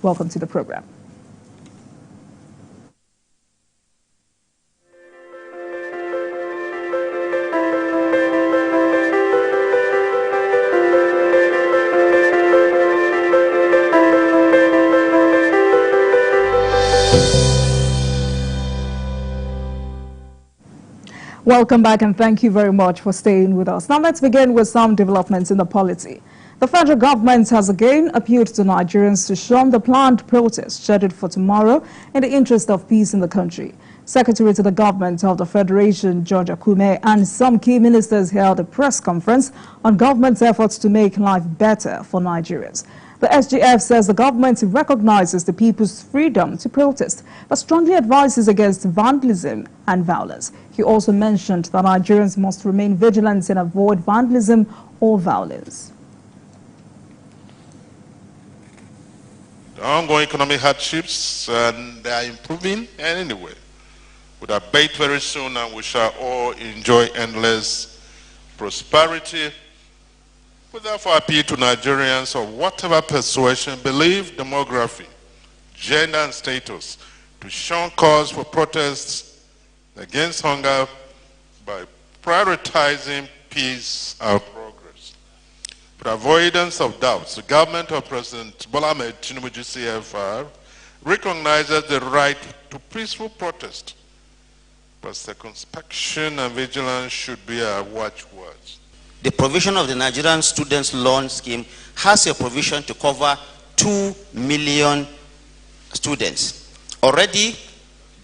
Welcome to the program. Welcome back and thank you very much for staying with us. Now let's begin with some developments in the polity. The federal government has again appealed to Nigerians to shun the planned protest scheduled for tomorrow in the interest of peace in the country. Secretary to the government of the Federation, George Akume, and some key ministers held a press conference on government's efforts to make life better for Nigerians. The SGF says the government recognizes the people's freedom to protest, but strongly advises against vandalism and violence. He also mentioned that Nigerians must remain vigilant and avoid vandalism or violence. The ongoing economic hardships, and they are improving anyway, would abate very soon, and we shall all enjoy endless prosperity. We therefore appeal to Nigerians of whatever persuasion, belief, demography, gender, and status to shun cause for protests against hunger by prioritizing peace and progress. For avoidance of doubts, the government of President Bola Ahmed Tinubu GCFR recognizes the right to peaceful protest, but circumspection and vigilance should be our watchwords. The provision of the Nigerian Students' Loan Scheme has a provision to cover 2 million students. Already,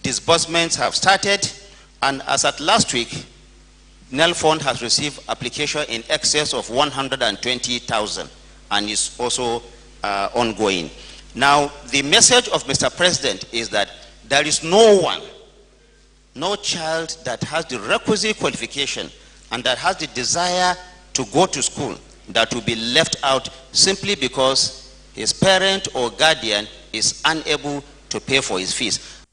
disbursements have started, and as at last week, NEL Fund has received application in excess of 120,000 and is also ongoing. Now, the message of Mr. President is that there is no child that has the requisite qualification and that has the desire to go to school that will be left out simply because his parent or guardian is unable to pay for his fees.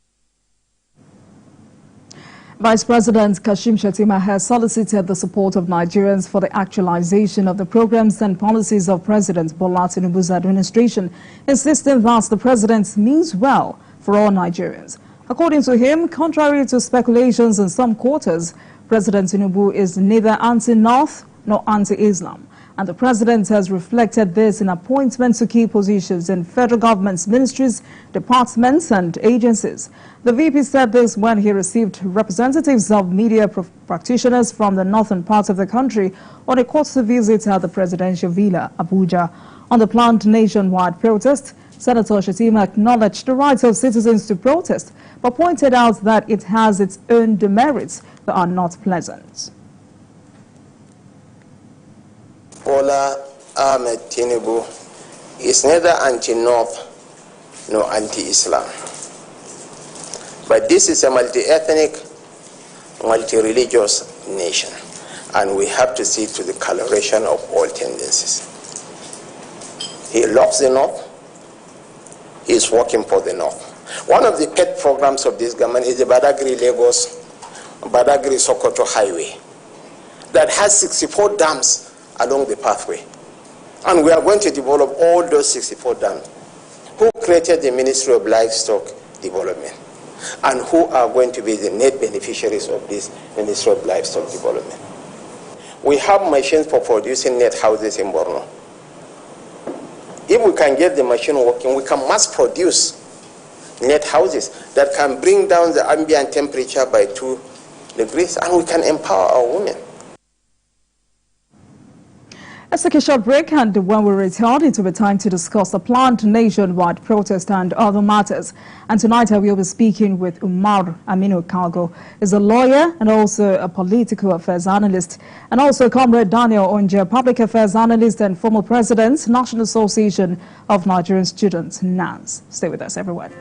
Vice President Kashim Shettima has solicited the support of Nigerians for the actualization of the programs and policies of President Bola Tinubu's administration, insisting that the president means well for all Nigerians. According to him, contrary to speculations in some quarters, President Tinubu is neither anti-North nor anti-Islam, and the president has reflected this in appointments to key positions in federal government's ministries, departments and agencies. The VP said this when he received representatives of media practitioners from the northern part of the country on a courtesy visit at the presidential villa, Abuja. On the planned nationwide protest, Senator Shettima acknowledged the rights of citizens to protest, but pointed out that it has its own demerits that are not pleasant. Bola Ahmed Tinubu is neither anti-North nor anti-Islam. But this is a multi-ethnic, multi-religious nation, and we have to see to the coloration of all tendencies. He loves the North. He is working for the North. One of the pet programs of this government is the Badagry-Lagos, Badagry-Sokoto highway that has 64 dams along the pathway. And we are going to develop all those 64 dams. Who created the Ministry of Livestock Development? And who are going to be the net beneficiaries of this Ministry of Livestock Development? We have machines for producing net houses in Borno. If we can get the machine working, we can mass produce net houses that can bring down the ambient temperature by 2 degrees, and we can empower our women. Let's take a short break, and when we return, it will be time to discuss the planned nationwide protest and other matters. And tonight I will be speaking with Umar Aminu Kalgo. He's a lawyer and also a political affairs analyst, and also Comrade Daniel Onje, public affairs analyst and former president, National Association of Nigerian Students, NANS. Stay with us, everyone.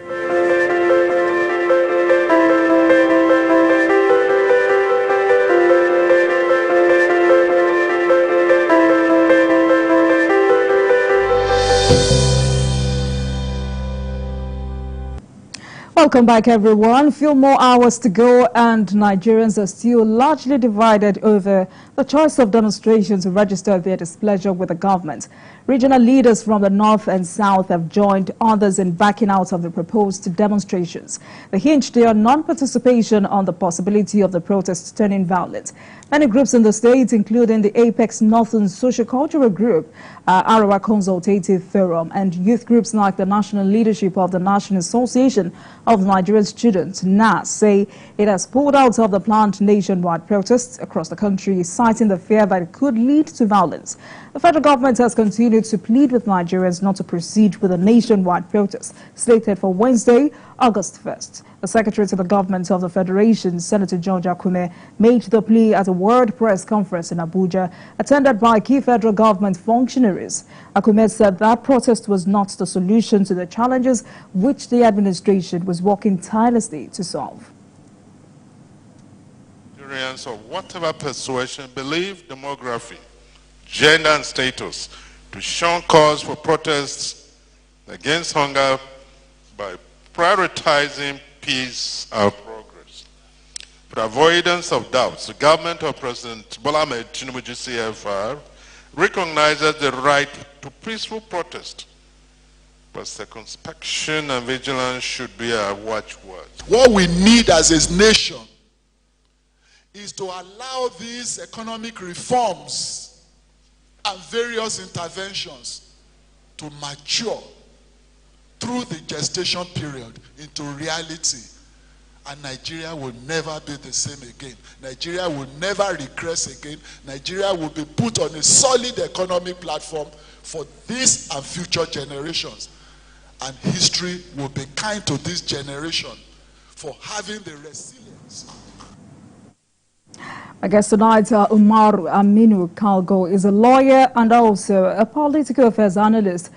Welcome back, everyone. Few more hours to go, and Nigerians are still largely divided over the choice of demonstrations to register their displeasure with the government. Regional leaders from the north and south have joined others in backing out of the proposed demonstrations. They hinged their non-participation on the possibility of the protests turning violent. Many groups in the state, including the Apex Northern Socio-Cultural Group, Arawa Consultative Forum, and youth groups like the National Leadership of the National Association of Nigerian Students, NAS, say it has pulled out of the planned nationwide protests across the country, citing the fear that it could lead to violence. The federal government has continued to plead with Nigerians not to proceed with a nationwide protest slated for Wednesday, August 1st. The Secretary to the Government of the Federation, Senator John Jakume, made the plea at a World Press Conference in Abuja, attended by key federal government functionaries. Jakume said that protest was not the solution to the challenges which the administration was working tirelessly to solve. Nigerians of whatever persuasion, belief, demography, gender and status to shun cause for protests against hunger by prioritizing peace and progress. For avoidance of doubts, the government of President Bola Ahmed Tinubu GCFR recognizes the right to peaceful protest, but circumspection and vigilance should be our watchword. What we need as a nation is to allow these economic reforms and various interventions to mature through the gestation period into reality, and Nigeria will never be the same again. Nigeria will never regress again. Nigeria will be put on a solid economic platform for this and future generations, and history will be kind to this generation for having the resilience. My guest tonight, Umar Aminu Kalgo, is a lawyer and also a political affairs analyst,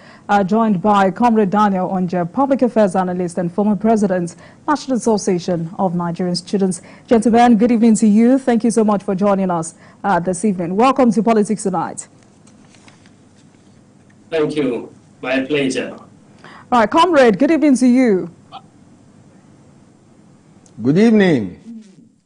joined by Comrade Daniel Onje, public affairs analyst and former president, National Association of Nigerian Students. Gentlemen, good evening to you. Thank you so much for joining us this evening. Welcome to Politics Tonight. Thank you. My pleasure. All right, Comrade, good evening to you. Good evening.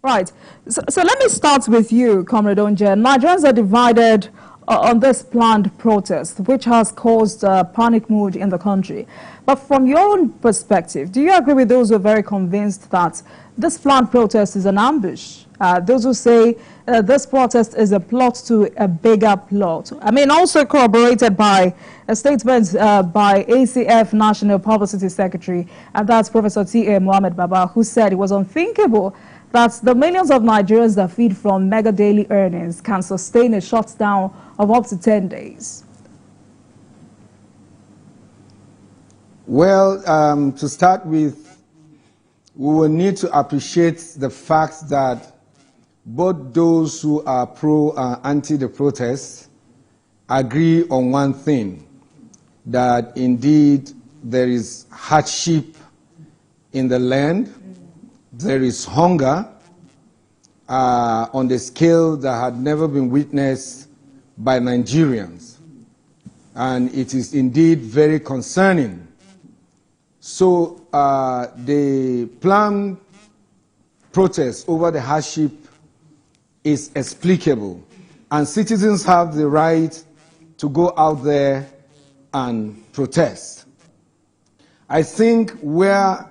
Right. So let me start with you, Comrade Onje. Nigerians are divided on this planned protest, which has caused a panic mood in the country. But from your own perspective, do you agree with those who are very convinced that this planned protest is an ambush? Those who say this protest is a plot to a bigger plot. I mean, also corroborated by a statement by ACF National Publicity Secretary, and that's Professor T.A. Mohammed Baba, who said it was unthinkable that the millions of Nigerians that feed from mega daily earnings can sustain a shutdown of up to 10 days. Well, to start with, we will need to appreciate the fact that both those who are pro and anti the protest agree on one thing, that indeed there is hardship in the land. There is hunger on the scale that had never been witnessed by Nigerians. And it is indeed very concerning. So the planned protest over the hardship is explicable. And citizens have the right to go out there and protest. I think where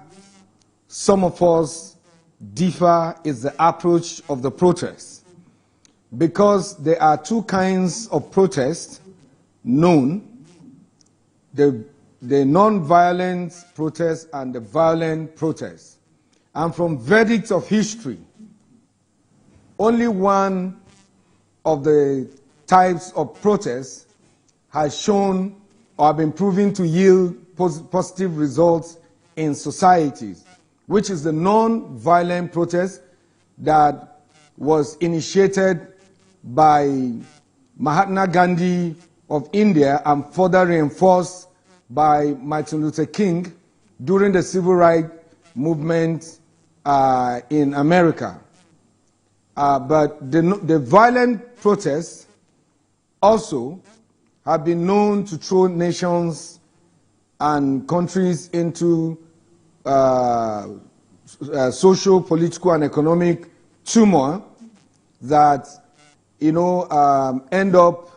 some of us differ is the approach of the protest, because there are two kinds of protest known: the non-violent protest and the violent protest. And from verdicts of history, only one of the types of protests has shown or been proven to yield positive results in societies, which is the non-violent protest that was initiated by Mahatma Gandhi of India and further reinforced by Martin Luther King during the civil rights movement in America. But the violent protests also have been known to throw nations and countries into social, political, and economic turmoil that, end up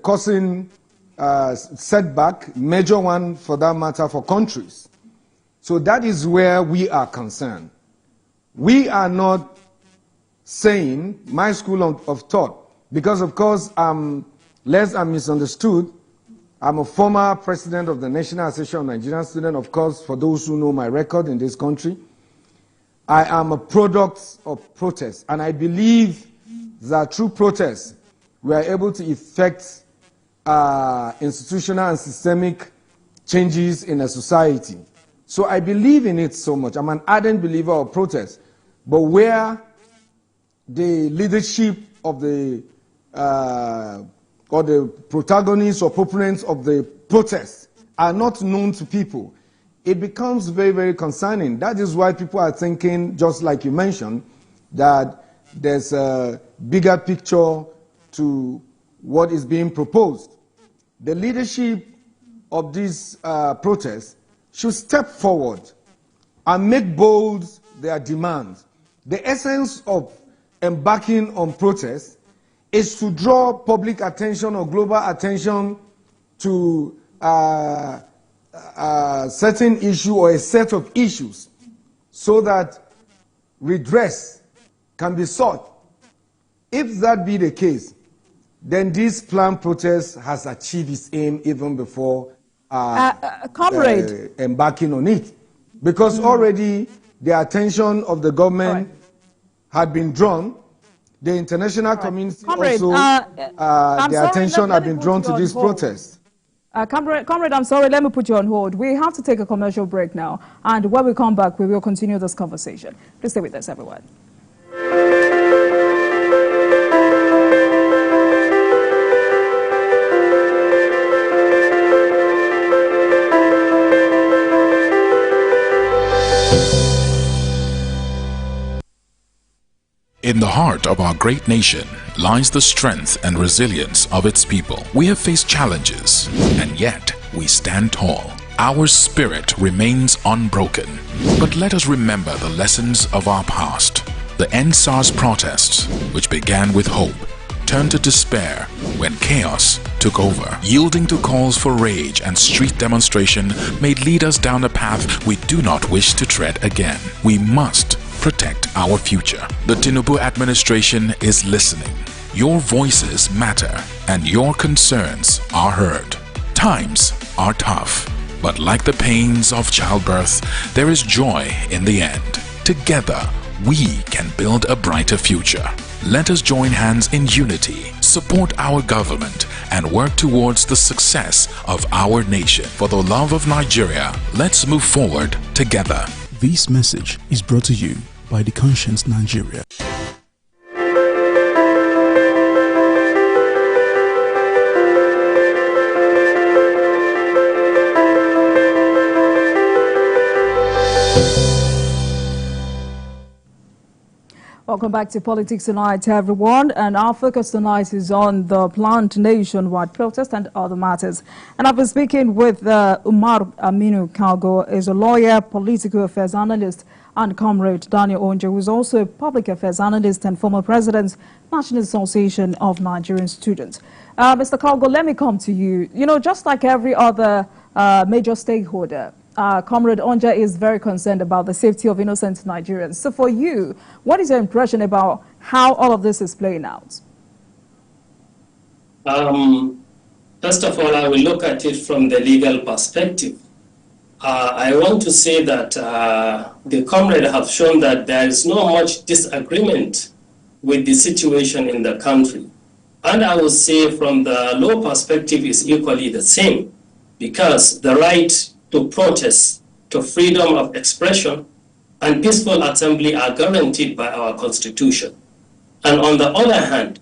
causing setback, major one for that matter, for countries. So that is where we are concerned. We are not saying, my school of thought, because of course, lest I'm misunderstood, I'm a former president of the National Association of Nigerian Students, of course, for those who know my record in this country. I am a product of protest, and I believe that through protest, we are able to effect institutional and systemic changes in a society. So I believe in it so much. I'm an ardent believer of protest. But where the leadership of the or the protagonists or proponents of the protest are not known to people, it becomes very, very concerning. That is why people are thinking, just like you mentioned, that there's a bigger picture to what is being proposed. The leadership of these protests should step forward and make bold their demands. The essence of embarking on protest is to draw public attention or global attention to a certain issue or a set of issues so that redress can be sought. If that be the case, then this planned protest has achieved its aim even before embarking on it. Because already the attention of the government had been drawn. The international community also, the attention had been drawn to this protest. Comrade, I'm sorry, let me put you on hold. We have to take a commercial break now. And when we come back, we will continue this conversation. Please stay with us, everyone. In the heart of our great nation lies the strength and resilience of its people. We have faced challenges, and yet we stand tall. Our spirit remains unbroken. But let us remember the lessons of our past. The EndSARS protests, which began with hope, turned to despair when chaos took over. Yielding to calls for rage and street demonstration may lead us down a path we do not wish to tread again. We must protect our future. The Tinubu administration is listening. Your voices matter and your concerns are heard. Times are tough, but like the pains of childbirth, there is joy in the end. Together, we can build a brighter future. Let us join hands in unity, support our government, and work towards the success of our nation. For the love of Nigeria, let's move forward together. This message is brought to you by The Conscience Nigeria. Welcome back to Politics Tonight, everyone. And our focus tonight is on the planned nationwide protest and other matters. And I've been speaking with Umar Aminu Kalgo, is a lawyer, political affairs analyst, and Comrade Daniel Onje, who is also a public affairs analyst and former president, National Association of Nigerian Students. Mr. Kalgo, let me come to you. You know, just like every other major stakeholder, Comrade Onja is very concerned about the safety of innocent Nigerians. So for you, what is your impression about how all of this is playing out? First of all, I will look at it from the legal perspective. I want to say that the comrade have shown that there is not much disagreement with the situation in the country. And I would say from the law perspective is equally the same, because the right to protest, to freedom of expression, and peaceful assembly are guaranteed by our Constitution. And on the other hand,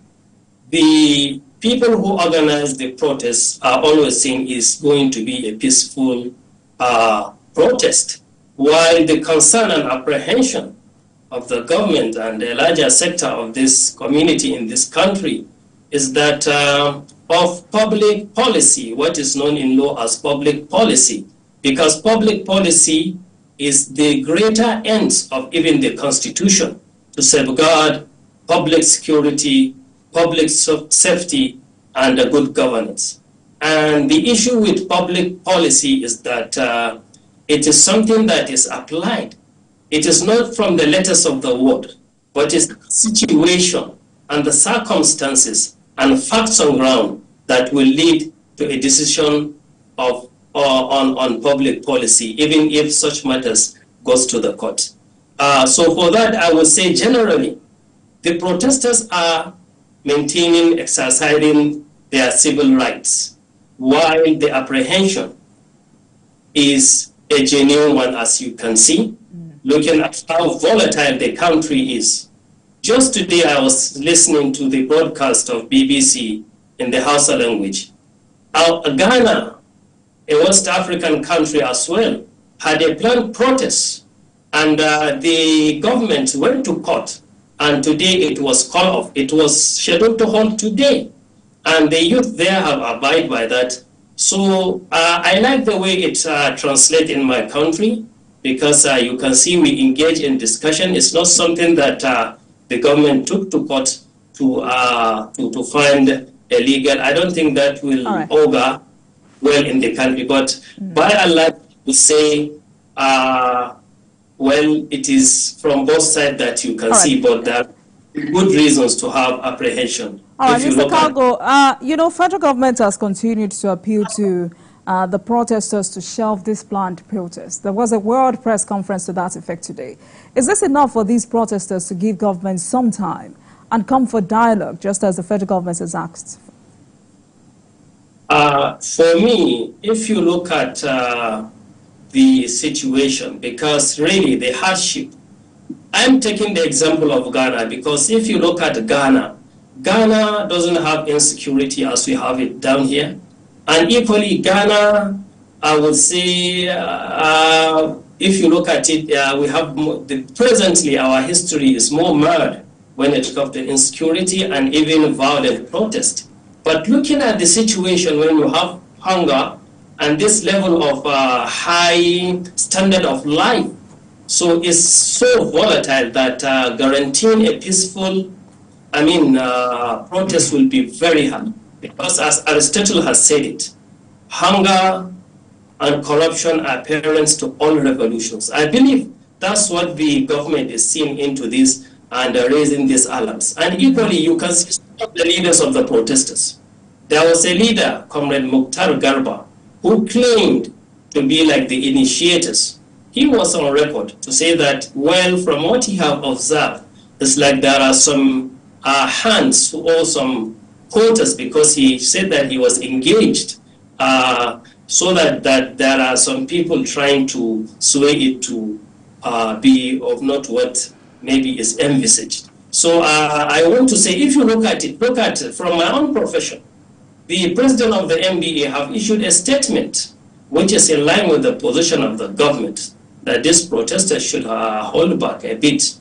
the people who organize the protests are always saying is going to be a peaceful protest, while the concern and apprehension of the government and the larger sector of this community in this country is that of public policy, what is known in law as public policy, because public policy is the greater ends of even the Constitution to safeguard public security, public safety, and good governance. And the issue with public policy is that it is something that is applied. It is not from the letters of the word, but it's the situation and the circumstances and facts on ground that will lead to a decision of on public policy, even if such matters goes to the court. So for that, I would say generally, the protesters are maintaining, exercising their civil rights, while the apprehension is a genuine one, as you can see, looking at how volatile the country is. Just today, I was listening to the broadcast of BBC in the Hausa language. Ghana, a West African country as well, had a planned protest, and the government went to court, and today it was called off. It was scheduled to hold today, and the youth there have abided by that. So I like the way it translates in my country, because you can see we engage in discussion. It's not something that the government took to court to find illegal. I don't think that will augur well in the country. But by and large, we say, well, it is from both sides that you can see, but there are good reasons to have apprehension. Mr. Cargo, you know, federal government has continued to appeal to the protesters to shelve this planned protest. There was a world press conference to that effect today. Is this enough for these protesters to give government some time and come for dialogue, just as the federal government has asked? For me, if you look at the situation, because really the hardship, I'm taking the example of Ghana, because if you look at Ghana, Ghana doesn't have insecurity as we have it down here. And equally, Ghana, I would say, if you look at it, we have presently our history is more marred when it comes to insecurity and even violent protest. But looking at the situation when you have hunger and this level of high standard of life, so it's so volatile that guaranteeing a peaceful, protest will be very hard. Because as Aristotle has said it, hunger and corruption are parents to all revolutions. I believe that's what the government is seeing into this and raising these alarms. And equally, you can see some of the leaders of the protesters. There was a leader, Comrade Mukhtar Garba, who claimed to be like the initiators. He was on record to say that, well, from what he have observed, it's like there are some hands or some quarters, because he said that he was engaged so that there are some people trying to sway it to be of not what maybe is envisaged. So I want to say, if you look at it from my own profession, the president of the MBA have issued a statement which is in line with the position of the government, that these protesters should hold back a bit,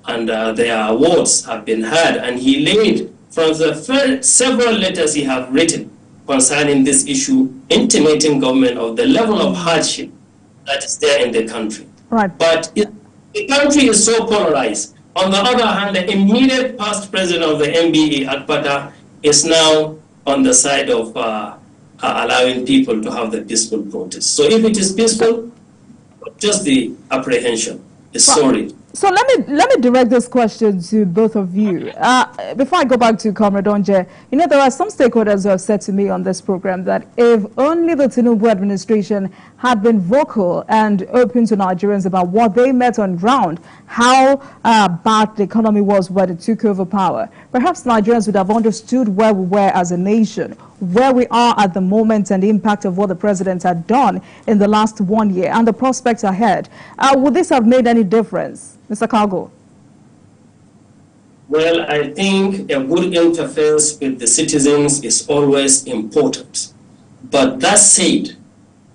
and their words have been heard, and he laid from the several letters he have written concerning this issue, intimating government of the level of hardship that is there in the country. Right. But the country is so polarized. On the other hand, the immediate past president of the MBA, Akpata, is now on the side of allowing people to have the peaceful protest. So if it is peaceful, just the apprehension is sorry. So let me direct this question to both of you. Before I go back to Comrade Onje, you know, there are some stakeholders who have said to me on this program that if only the Tinubu administration had been vocal and open to Nigerians about what they met on ground, how bad the economy was when it took over power, perhaps Nigerians would have understood where we were as a nation, where we are at the moment, and the impact of what the president had done in the last 1 year and the prospects ahead. Would this have made any difference? Mr. Cargo. Well, I think a good interface with the citizens is always important. But that said,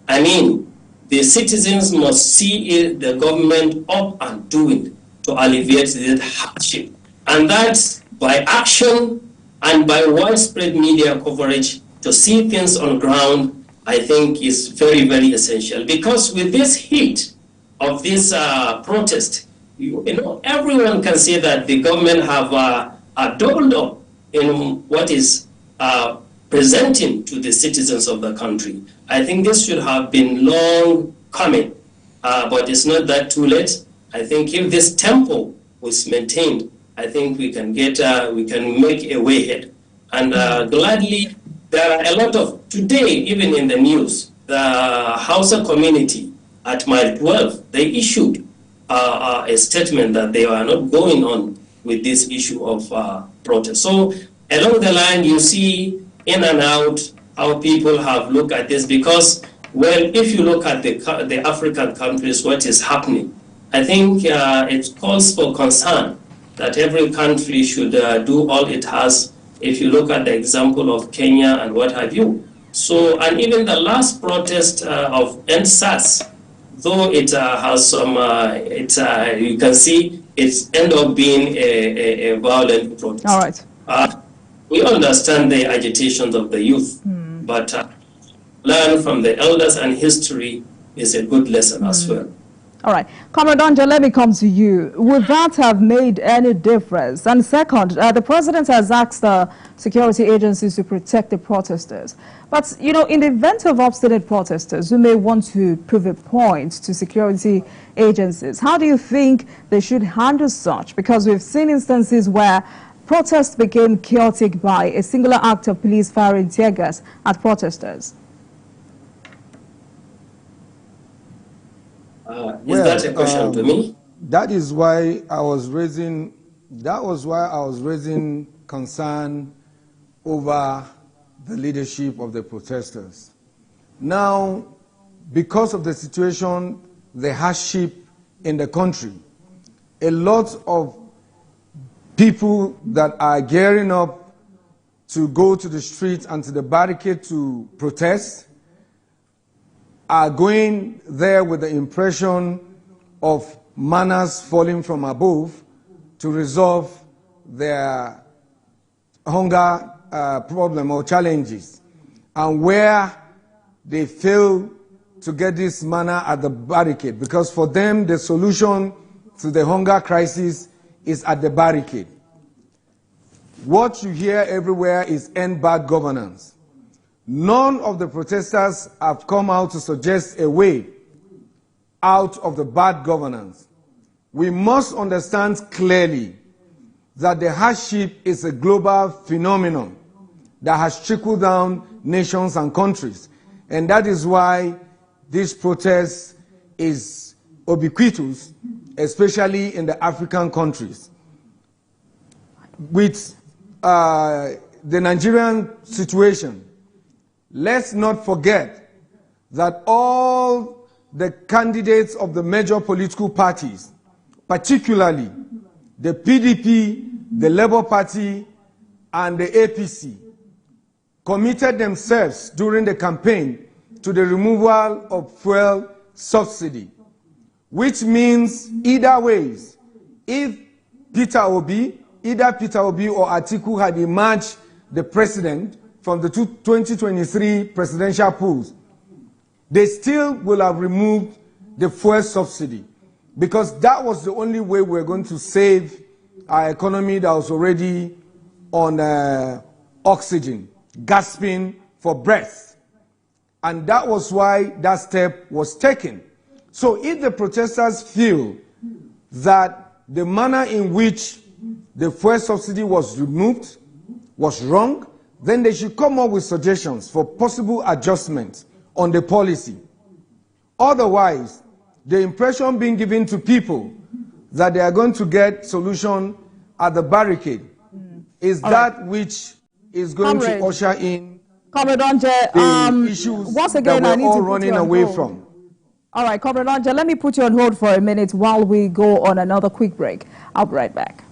I mean, the citizens must see the government up and doing to alleviate the hardship. And that's by action and by widespread media coverage to see things on ground, I think is very, very essential. Because with this heat of this protest, you know, everyone can see that the government have doubled up in what is presenting to the citizens of the country. I think this should have been long coming, but it's not that too late. I think if this tempo was maintained, I think we can get, we can make a way ahead. And gladly, there are a lot of, today, even in the news, the Hausa community at Mile 12, they issued a statement that they are not going on with this issue of protest. So along the line, you see in and out how people have looked at this, because, well, if you look at the African countries, what is happening, I think it calls for concern that every country should do all it has. If you look at the example of Kenya and what have you. So, and even the last protest of NSAS, though it has some, you can see it's end up being a violent protest. All right. We understand the agitations of the youth, but learn from the elders, and history is a good lesson as well. All right. Comrade Anja, let me come to you. Would that have made any difference? And second, the president has asked the security agencies to protect the protesters. But, you know, in the event of obstinate protesters who may want to prove a point to security agencies, how do you think they should handle such? Because we've seen instances where protests became chaotic by a singular act of police firing tear gas at protesters. Is that a question to me? That is why I was raising. That was why I was raising concern over the leadership of the protesters. Now, because of the situation, the hardship in the country, a lot of people that are gearing up to go to the streets and to the barricade to protest are going there with the impression of manners falling from above to resolve their hunger problem or challenges. And where they fail to get this manna at the barricade, because for them the solution to the hunger crisis is at the barricade. What you hear everywhere is end bad governance. None of the protesters have come out to suggest a way out of the bad governance. We must understand clearly that the hardship is a global phenomenon that has trickled down nations and countries. And that is why this protest is ubiquitous, especially in the African countries. With the Nigerian situation, let's not forget that all the candidates of the major political parties, particularly the PDP, the Labour Party, and the APC, committed themselves during the campaign to the removal of fuel subsidy, which means either ways, if either Peter Obi or Atiku had emerged the president from the 2023 presidential polls, they still will have removed the fuel subsidy, because that was the only way we're going to save our economy that was already on oxygen, gasping for breath. And that was why that step was taken. So if the protesters feel that the manner in which the fuel subsidy was removed was wrong, then they should come up with suggestions for possible adjustments on the policy. Otherwise, the impression being given to people that they are going to get solution at the barricade is that which is going to usher in the issues once again, that we're all running away from. All right, Comrade Anja, let me put you on hold for a minute while we go on another quick break. I'll be right back.